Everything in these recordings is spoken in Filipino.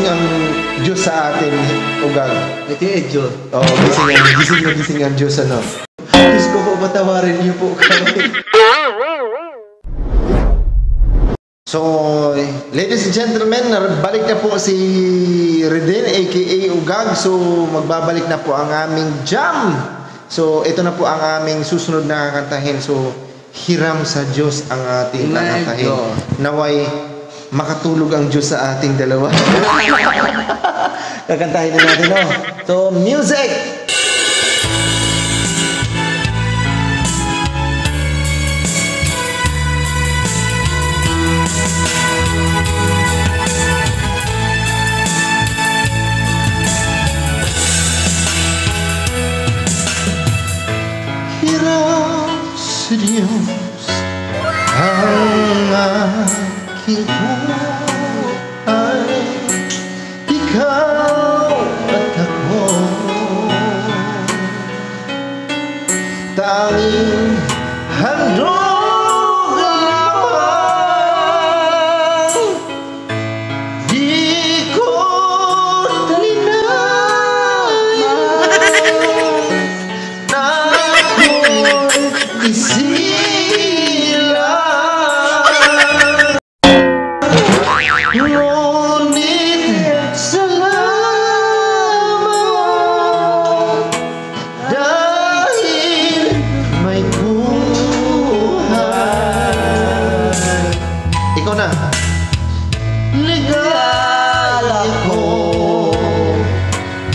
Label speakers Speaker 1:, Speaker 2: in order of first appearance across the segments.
Speaker 1: ang Diyos sa atin, Ugag.
Speaker 2: Ito yung Diyos.
Speaker 1: Oo, gising ang Diyos, ano. Diyos ko po, patawarin niyo po kami. So, ladies and gentlemen, balik na po si Reden, aka Ugag. So, magbabalik na po ang aming jam. So, ito na po ang aming susunod na kakantahin. So, hiram sa Diyos ang ating kakantahin. Naway, makatulog ang Diyos sa ating dalawa. Kakantahin na natin, no? So, music! Sa Diyos ang aking buhay, ikaw at ako, tanging handog lamang, di ko talinayang na ako'y isila. Ngunit salamat dahil may buhay. Ikaw na. Legal ako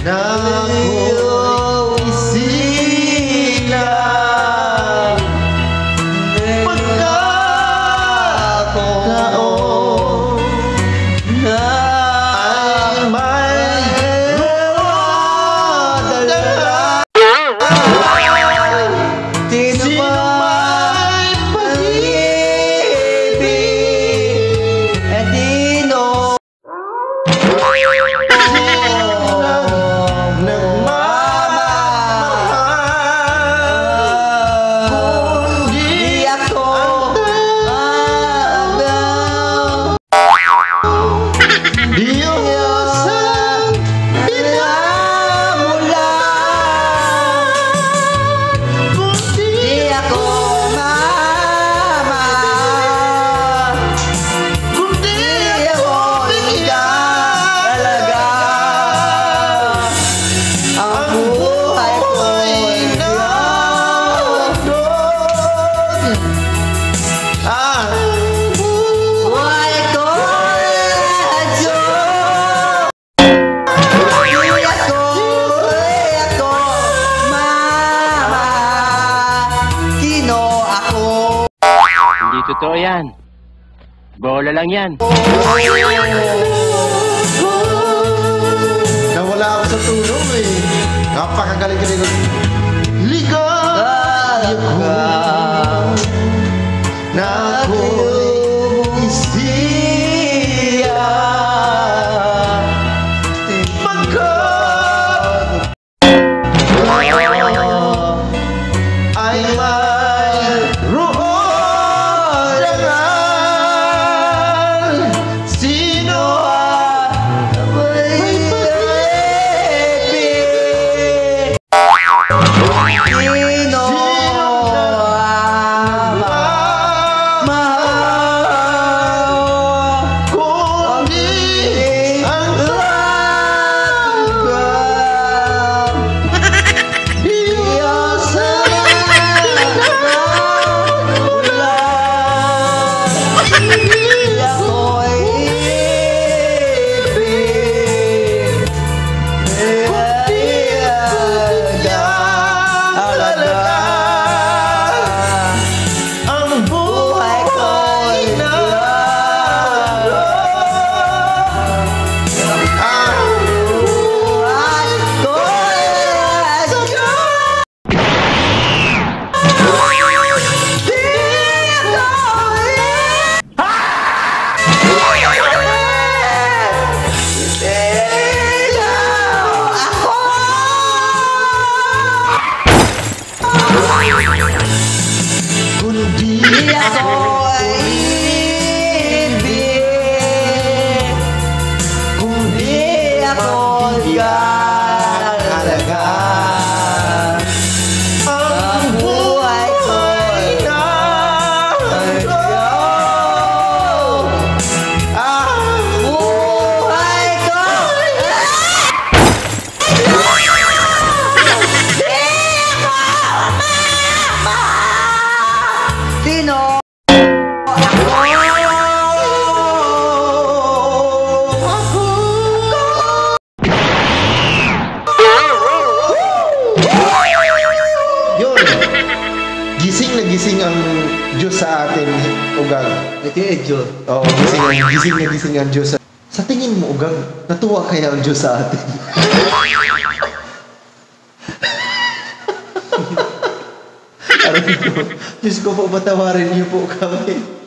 Speaker 1: na ako'y isila.
Speaker 3: Totoo yan. Bola lang yan.
Speaker 1: Nawala ako sa tulong eh. Napakagaling-galing ko. Ligay ako na ako'y isiya. Magkat ay mayroon.
Speaker 2: Kung di sino?
Speaker 1: Yun. Gising na gising ang Diyos sa atin, Ugag.
Speaker 2: Ito yung Edjo.
Speaker 1: Oo, gising na gising ang Diyos. Sa tingin mo, Ugag, natuwa kaya ang Diyos sa atin? Aray ko, Diyos ko po, patawarin niyo po kami.